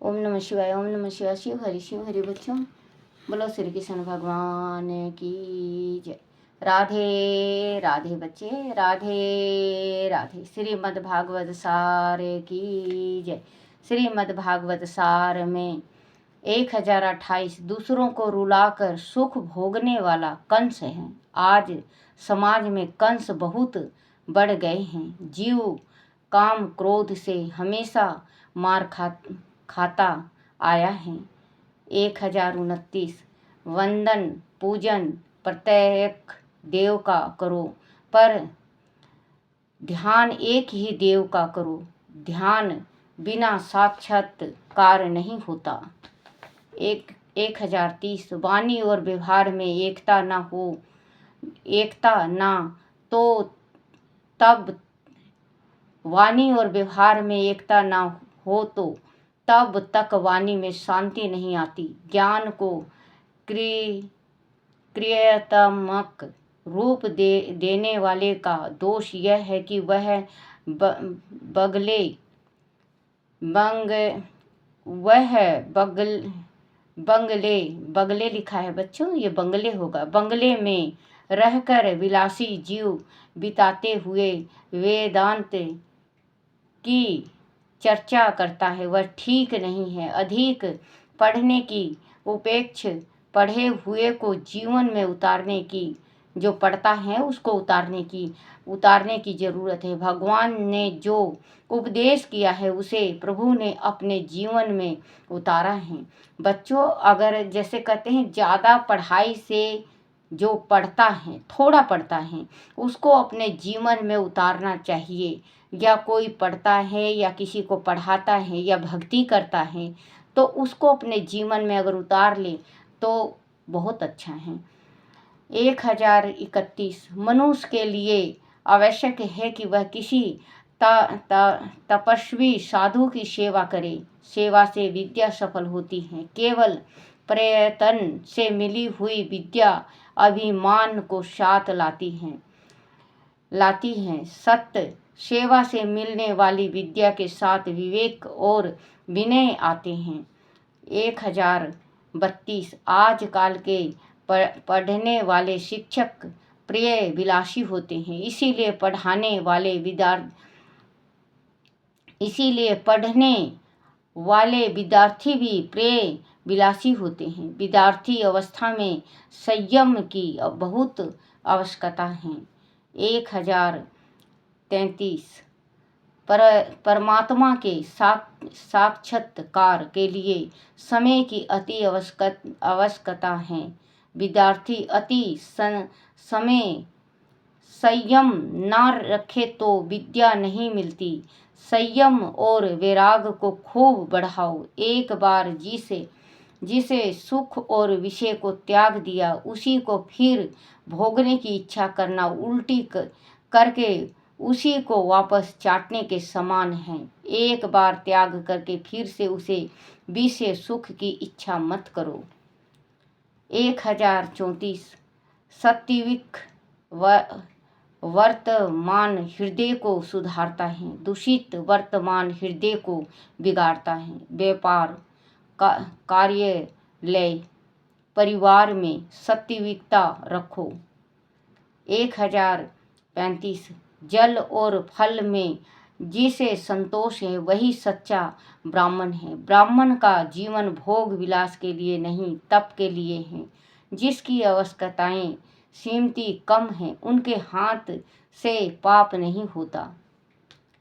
ओम नमः शिवाय। ओम नमः शिवाय। शिव हरि बच्चों, बोलो श्री कृष्ण भगवान की जय। राधे राधे बच्चे, राधे राधे। श्रीमद् भागवत सार की जय। श्रीमद् भागवत सार में 1028 दूसरों को रुलाकर सुख भोगने वाला कंस है। आज समाज में कंस बहुत बढ़ गए हैं। जीव काम क्रोध से हमेशा मार खाता आया है। 1029 वंदन पूजन प्रत्येक देव का करो, पर ध्यान एक ही देव का करो। ध्यान बिना साक्षात्कार नहीं होता। 1030 वाणी और व्यवहार में एकता ना तो तब वाणी और व्यवहार में एकता ना हो तो तब तक वाणी में शांति नहीं आती। ज्ञान को क्रियात्मक रूप देने वाले का दोष यह है कि वह बंगले लिखा है बच्चों, ये बंगले होगा। बंगले में रहकर विलासी जीव बिताते हुए वेदांत की चर्चा करता है, वह ठीक नहीं है। अधिक पढ़ने की उपेक्षा पढ़े हुए को जीवन में उतारने की, जो पढ़ता है उसको उतारने की जरूरत है। भगवान ने जो उपदेश किया है उसे प्रभु ने अपने जीवन में उतारा है। बच्चों, अगर जैसे कहते हैं ज़्यादा पढ़ाई से जो पढ़ता है, थोड़ा पढ़ता है, उसको अपने जीवन में उतारना चाहिए। या कोई पढ़ता है या किसी को पढ़ाता है या भक्ति करता है तो उसको अपने जीवन में अगर उतार ले तो बहुत अच्छा है। 1031 मनुष्य के लिए आवश्यक है कि वह किसी तपस्वी साधु की सेवा करे। सेवा से विद्या सफल होती है। केवल प्रयत्न से मिली हुई विद्या अभिमान को साथ लाती है। सत्य सेवा से मिलने वाली विद्या के साथ विवेक और विनय आते हैं। 1032 आजकल के पढ़ने वाले शिक्षक प्रिय विलासी होते हैं, इसीलिए पढ़ने वाले विद्यार्थी भी प्रिय विलासी होते हैं। विद्यार्थी अवस्था में संयम की बहुत आवश्यकता है। 1033 परमात्मा के साक्षात्कार के लिए समय की अति आवश्यकता है। विद्यार्थी अति समय संयम न रखे तो विद्या नहीं मिलती। संयम और वैराग को खूब बढ़ाओ। एक बार जिसे सुख और विषय को त्याग दिया उसी को फिर भोगने की इच्छा करना उल्टी करके उसी को वापस चाटने के समान है। एक बार त्याग करके फिर से उसे विषय सुख की इच्छा मत करो। 1034 सात्विक वर्तमान हृदय को सुधारता है, दूषित वर्तमान हृदय को बिगाड़ता है। व्यापार, कार्यालय, परिवार में सात्विकता रखो। 1035 जल और फल में जिसे संतोष है वही सच्चा ब्राह्मण है। ब्राह्मण का जीवन भोग विलास के लिए नहीं, तप के लिए है। जिसकी आवश्यकताएं सीमती कम है उनके हाथ से पाप नहीं होता।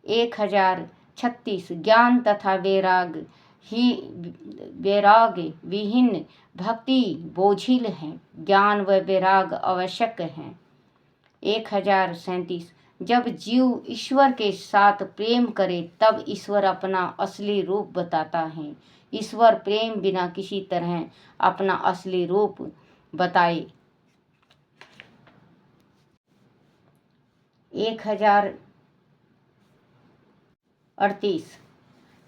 1036 ज्ञान तथा वैराग विहीन भक्ति बोझिल है, ज्ञान व वैराग आवश्यक है। 1037 जब जीव ईश्वर के साथ प्रेम करे तब ईश्वर अपना असली रूप बताता है। ईश्वर प्रेम बिना किसी तरह अपना असली रूप बताए। 1038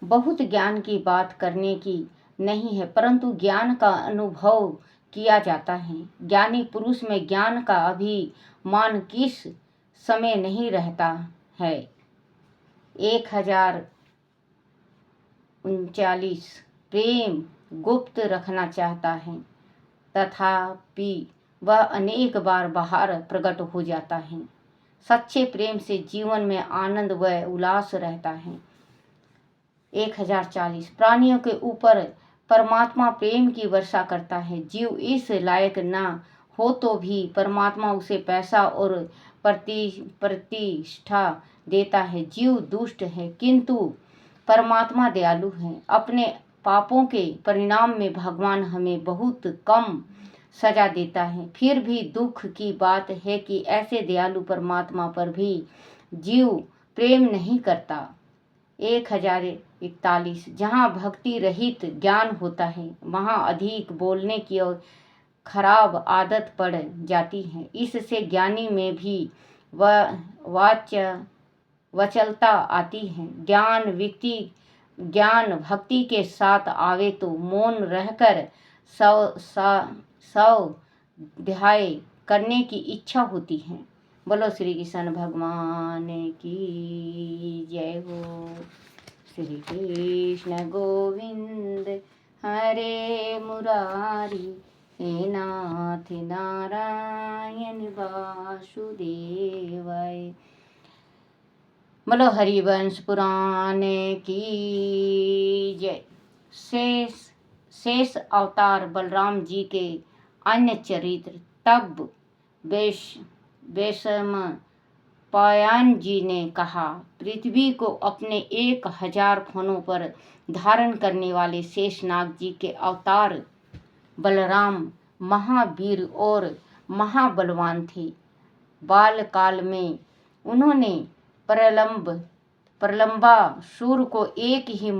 बहुत ज्ञान की बात करने की नहीं है, परंतु ज्ञान का अनुभव किया जाता है। ज्ञानी पुरुष में ज्ञान का अभिमान किस समय नहीं रहता है। 1039 प्रेम गुप्त रखना चाहता है, तथापि वह अनेक बार बाहर प्रकट हो जाता है। सच्चे प्रेम से जीवन में आनंद व उल्लास रहता है। 1040 प्राणियों के ऊपर परमात्मा प्रेम की वर्षा करता है। जीव इस लायक न हो तो भी परमात्मा उसे पैसा और प्रतिष्ठा देता है। जीव दुष्ट है किंतु परमात्मा दयालु है। अपने पापों के परिणाम में भगवान हमें बहुत कम सजा देता है। फिर भी दुख की बात है कि ऐसे दयालु परमात्मा पर भी जीव प्रेम नहीं करता। 1041 जहाँ भक्ति रहित ज्ञान होता है वहाँ अधिक बोलने की और खराब आदत पड़ जाती है। इससे ज्ञानी में भी वचलता आती है। ज्ञान भक्ति के साथ आवे तो मौन रहकर स्वाध्याय करने की इच्छा होती है। बोलो श्री कृष्ण भगवान की जय हो। श्री कृष्ण गोविंद हरे मुरारी, हे नाथ नारायण वासुदेवाय। बोलो हरिवंश पुराण की जय। शेष अवतार बलराम जी के अन्य चरित्र। तब वैशंपायन जी ने कहा, पृथ्वी को अपने 1000 फनों पर धारण करने वाले शेषनाग जी के अवतार बलराम महावीर और महाबलवान थे। बालकाल में उन्होंने प्रलंबासुर को एक ही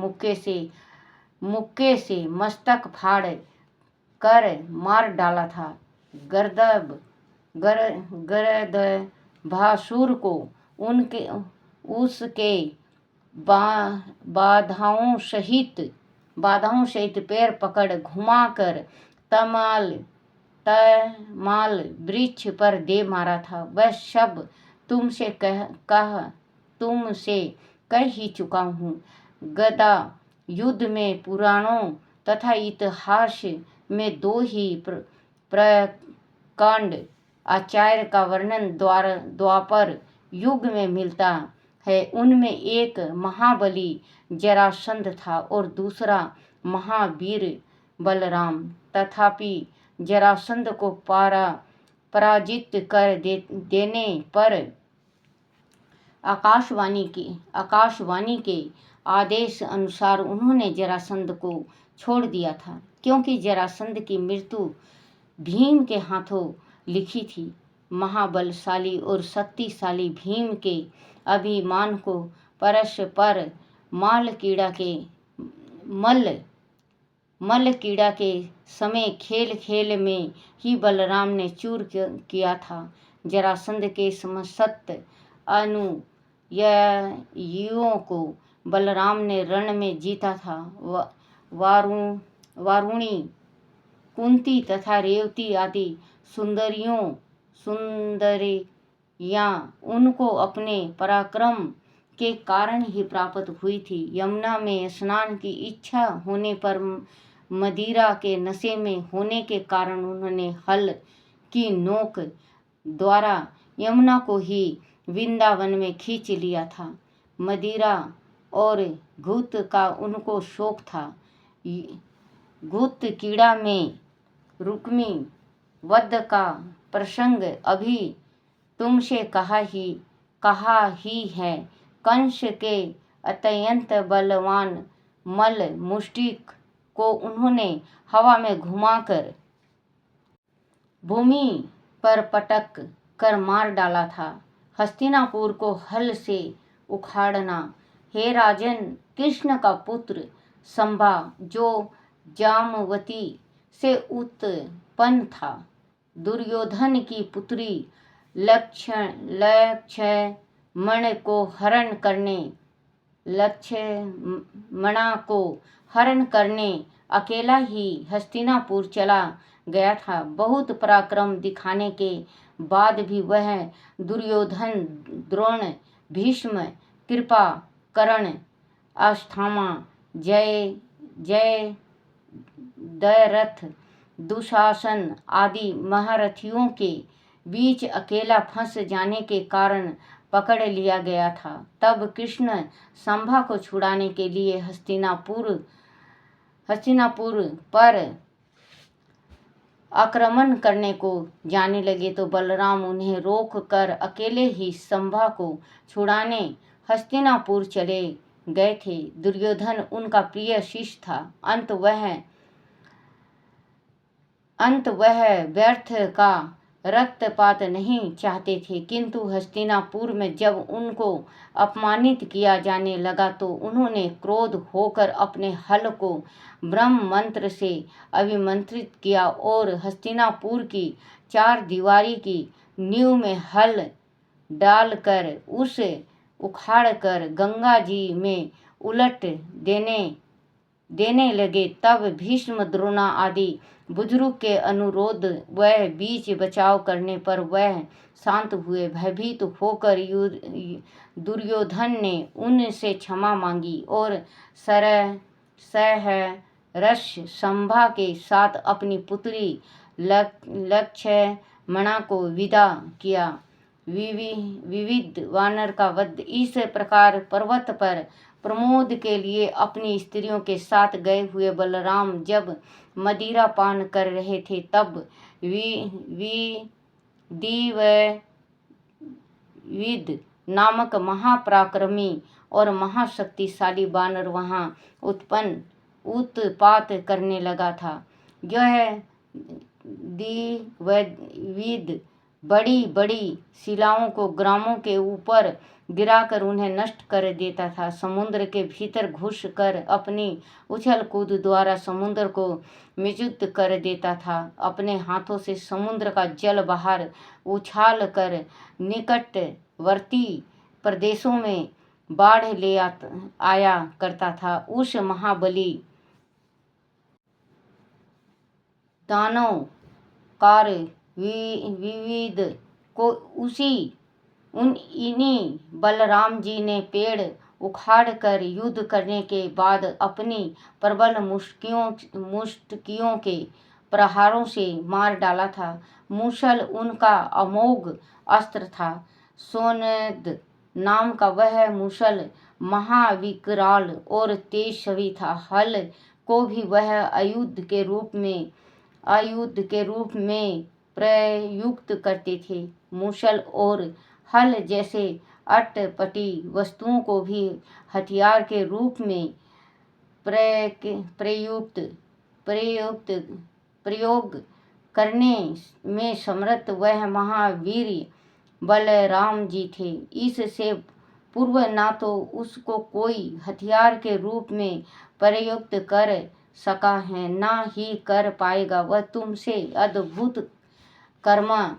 मुक्के से मस्तक फाड़ कर मार डाला था। गर्दभासुर को उसके बाधाओं सहित पैर पकड़ घुमाकर तमाल वृक्ष पर दे मारा था। वह सब तुमसे कह ही चुका हूँ। गदा युद्ध में पुराणों तथा इतिहास में 2 ही प्रकांड आचार्य का वर्णन द्वापर युग में मिलता है। उनमें एक महाबली जरासंध था और दूसरा महावीर बलराम। तथापि जरासंध को पराजित कर देने पर आकाशवाणी के आदेश अनुसार उन्होंने जरासंध को छोड़ दिया था, क्योंकि जरासंध की मृत्यु भीम के हाथों लिखी थी। महाबलशाली और शक्तिशाली भीम के अभिमान को परस्पर मल कीड़ा के समय खेल में ही बलराम ने चूर किया था। जरासंध के समस्त अनुयायियों को बलराम ने रण में जीता था। वारुणी, कुंती तथा रेवती आदि सुंदरियां उनको अपने पराक्रम के कारण ही प्राप्त हुई थी। यमुना में स्नान की इच्छा होने पर मदिरा के नशे में होने के कारण उन्होंने हल की नोक द्वारा यमुना को ही वृंदावन में खींच लिया था। मदिरा और घुत का उनको शौक था। घुत कीड़ा में रुक्मी वध का प्रसंग अभी तुमसे कहा ही है। कंस के अत्यंत बलवान मल मुष्टिक को उन्होंने हवा में घुमाकर भूमि पर पटक कर मार डाला था। हस्तिनापुर को हल से उखाड़ना। हे राजन, कृष्ण का पुत्र संभा जो जामवती से उत्पन्न था, दुर्योधन की पुत्री लक्ष्मण को हरण करने अकेला ही हस्तिनापुर चला गया था। बहुत पराक्रम दिखाने के बाद भी वह दुर्योधन, द्रोण, भीष्म, कृपा, कर्ण, अश्वत्थामा, जय दरथ, दुशासन आदि महारथियों के बीच अकेला फंस जाने के कारण पकड़ लिया गया था। तब कृष्ण संभा को छुड़ाने के लिए हस्तिनापुर पर आक्रमण करने को जाने लगे तो बलराम उन्हें रोक कर अकेले ही संभा को छुड़ाने हस्तिनापुर चले गए थे। दुर्योधन उनका प्रिय शिष्य था। अंत वह व्यर्थ का रक्तपात नहीं चाहते थे, किंतु हस्तिनापुर में जब उनको अपमानित किया जाने लगा तो उन्होंने क्रोध होकर अपने हल को ब्रह्म मंत्र से अभिमंत्रित किया और हस्तिनापुर की 4 दीवारी की नींव में हल डालकर उसे उखाड़कर गंगा जी में उलट देने लगे। तब भीष्म, द्रोणा आदि बुजुर्ग के अनुरोध व बीच बचाव करने पर वह शांत हुए। भयभीत होकर दुर्योधन ने उनसे क्षमा मांगी और सहर्ष संभा के साथ अपनी पुत्री लक्ष्मणा को विदा किया। विविध वानर का वध। इस प्रकार पर्वत पर प्रमोद के लिए अपनी स्त्रियों के साथ गए हुए बलराम जब मदिरा पान कर रहे थे तब विद नामक महापराक्रमी और महाशक्तिशाली वानर वहां उत्पात करने लगा था। यह विद बड़ी बड़ी शिलाओं को ग्रामों के ऊपर गिराकर उन्हें नष्ट कर देता था। समुद्र के भीतर घुस कर अपनी उछल कूद द्वारा समुद्र को मिजुत कर देता था। अपने हाथों से समुद्र का जल बाहर उछाल कर निकटवर्ती प्रदेशों में बाढ़ ले आया करता था। उस महाबली दानव कार विविध को इन्हीं बलराम जी ने पेड़ उखाड़ कर युद्ध करने के बाद अपनी प्रबल मुष्टियों के प्रहारों से मार डाला था। मूसल उनका अमोघ अस्त्र था। सोनद नाम का वह मूसल महाविकराल और तेजस्वी था। हल को भी वह आयुध के रूप में प्रयुक्त करते थे। मूसल और हल जैसे अटपटी वस्तुओं को भी हथियार के रूप में प्रयोग करने में समर्थ वह महावीर बलराम जी थे। इससे पूर्व ना तो उसको कोई हथियार के रूप में प्रयुक्त कर सका है, ना ही कर पाएगा। वह तुमसे अद्भुत कर्मा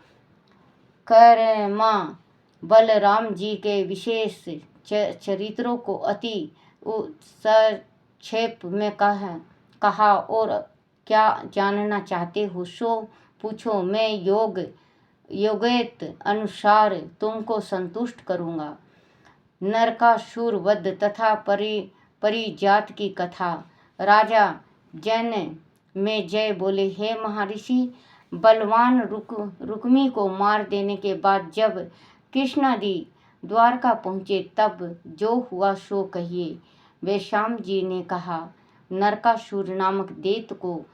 बलराम जी के विशेष चरित्रों को अति संक्षेप में कहा और क्या जानना चाहते हो सो पूछो, मैं योग्यता अनुसार तुमको संतुष्ट करूँगा। नरकासुर वध तथा परिजात की कथा। राजा जन में जय बोले, हे महर्षि, बलवान रुक्मी को मार देने के बाद जब कृष्णादि द्वारका पहुँचे तब जो हुआ सो कहिए। वैश्याम जी ने कहा, नरकासुर नामक दैत्य को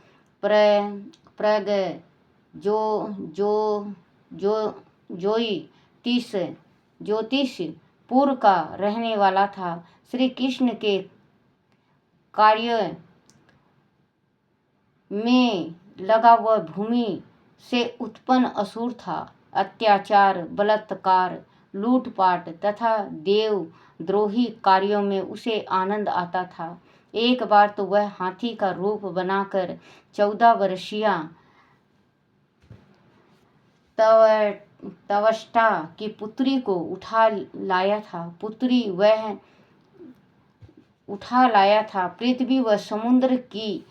प्रग ज्योतिषपुर का रहने वाला था। श्री कृष्ण के कार्य में लगा वह भूमि से उत्पन्न असुर था। अत्याचार, बलात्कार, लूटपाट तथा देवद्रोही कार्यों में उसे आनंद आता था। एक बार तो वह हाथी का रूप बनाकर 14 वर्षीय तवष्टा की पुत्री को उठा लाया था। पृथ्वी व समुद्र की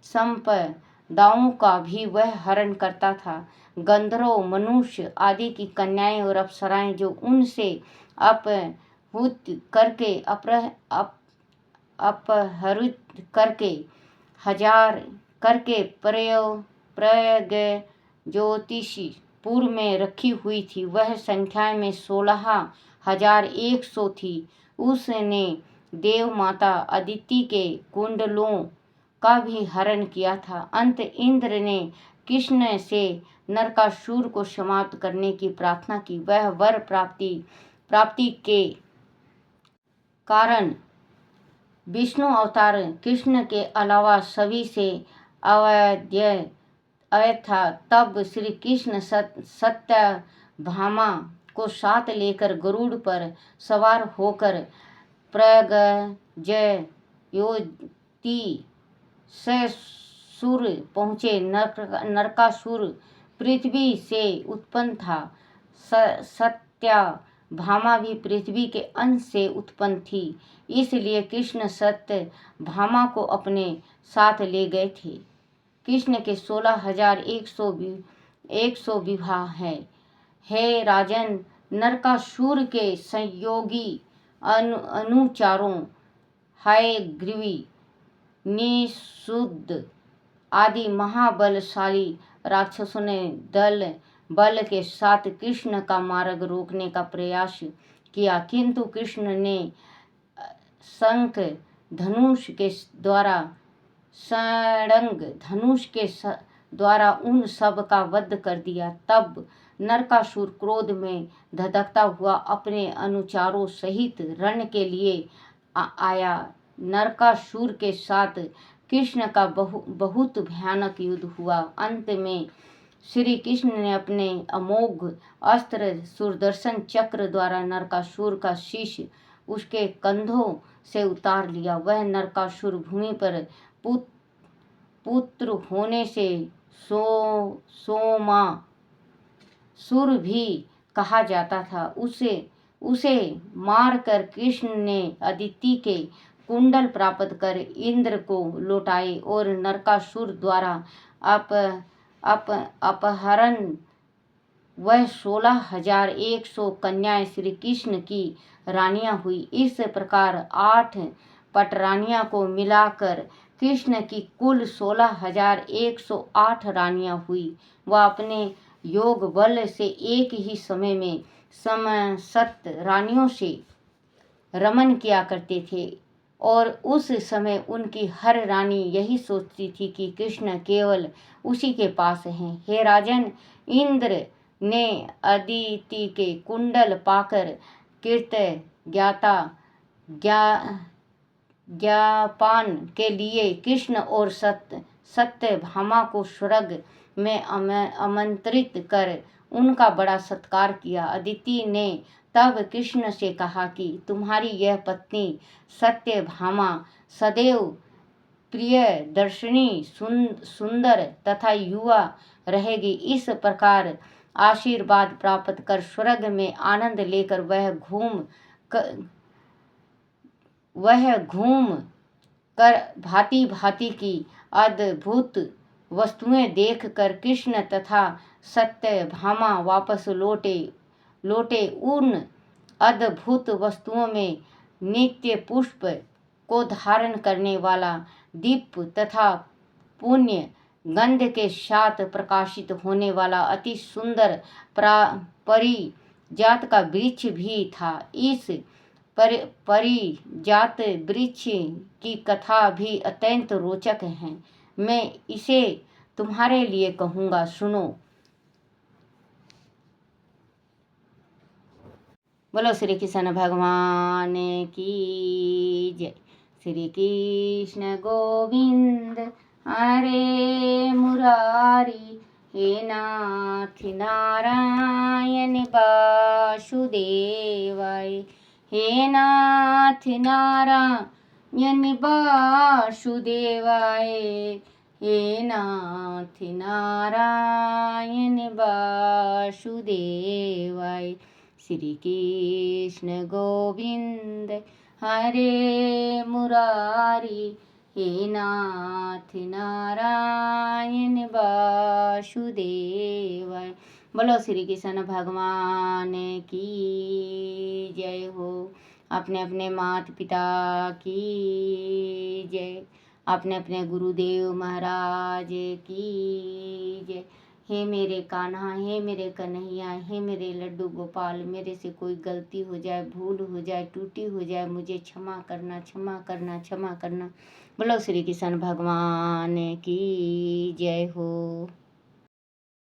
संपदाओं का भी वह हरण करता था। गंधर्व, मनुष्य आदि की कन्याएं और अप्सराएं जो उनसे अपहृत करके अपहृत करके प्रयाग ज्योतिषपुर में रखी हुई थी। वह संख्या में 16,100 थी। उसने देव माता अदिति के कुंडलों का भी हरण किया था। अंत इंद्र ने कृष्ण से नरकासुर को समाप्त करने की प्रार्थना की। वह वर प्राप्ति के कारण विष्णु अवतार कृष्ण के अलावा सभी से अवैध था। तब श्री कृष्ण सत्यभामा को साथ लेकर गरुड़ पर सवार होकर प्रयागज्योति से सुर पहुँचे। नरकासुर पृथ्वी से उत्पन्न था। सत्यभामा भी पृथ्वी के अंश से उत्पन्न थी। इसलिए कृष्ण सत्यभामा को अपने साथ ले गए थे। कृष्ण के 16,100 विवाह हैं। हे राजन, नरकासुर के संयोगी अनुचारों हयग्रीव, निषुद्ध आदि महाबलशाली राक्षसों ने बल के साथ कृष्ण का मार्ग रोकने का प्रयास किया, किंतु कृष्ण ने शंख धनुष के द्वारा उन सब का वध कर दिया। तब नरकासुर क्रोध में धधकता हुआ अपने अनुचरों सहित रण के लिए आया। नरकासुर के साथ कृष्ण का बहुत भयानक युद्ध हुआ। अंत में श्री कृष्ण ने अपने अमोघ अस्त्र सुदर्शन चक्र द्वारा नरकासुर का शीश उसके कंधों से उतार लिया। वह नरकासुर भूमि पर पुत्र होने से सोमासुर भी कहा जाता था। उसे मारकर कृष्ण ने अदिति के कुंडल प्राप्त कर इंद्र को लौटाए और नरकासुर द्वारा अपहरण वह 16,100 कन्याएं श्री कृष्ण की रानियां हुई। इस प्रकार 8 पटरानियों को मिलाकर कृष्ण की कुल 16,108 रानियां हुई। वह अपने योग बल से एक ही समय में समस्त रानियों से रमन किया करते थे और उस समय उनकी हर रानी यही सोचती थी कि कृष्ण केवल उसी के पास हैं। हे राजन, इंद्र ने अदिति के कुंडल पाकर ज्ञापन के लिए कृष्ण और सत्यभामा को स्वर्ग में आमंत्रित कर उनका बड़ा सत्कार किया। अदिति ने तब कृष्ण से कहा कि तुम्हारी यह पत्नी सत्यभामा सदैव प्रियदर्शिनी, सुंदर तथा युवा रहेगी। इस प्रकार आशीर्वाद प्राप्त कर स्वर्ग में आनंद लेकर वह घूम कर भांति भांति की अद्भुत वस्तुएं देखकर कृष्ण तथा सत्यभामा वापस लौटे। उन अद्भुत वस्तुओं में नित्य पुष्प को धारण करने वाला दीप तथा पुण्य गंध के साथ प्रकाशित होने वाला अति सुंदर परिजात का वृक्ष भी था। इस परिजात वृक्ष की कथा भी अत्यंत रोचक है। मैं इसे तुम्हारे लिए कहूँगा, सुनो। बोलो श्री कृष्ण भगवान की जय। श्री कृष्ण गोविंद हरे मुरारी, हे नाथ नारायण वासुदेवाय, हे नाथ नारायण वासुदेवाय, हे नाथ नारायण वासुदेवाय। श्री कृष्ण गोविंद हरे मुरारी, हे नाथ नारायण वासुदेवाय। बोलो श्री कृष्ण भगवान की जय हो। अपने अपने माता पिता की जय, अपने अपने गुरुदेव महाराज की जय। हे मेरे कान्हा, हे मेरे कन्हैया, हे मेरे लड्डू गोपाल, मेरे से कोई गलती हो जाए, भूल हो जाए, टूटी हो जाए, मुझे क्षमा करना, क्षमा करना, क्षमा करना। बोलो श्री कृष्ण भगवान की जय हो।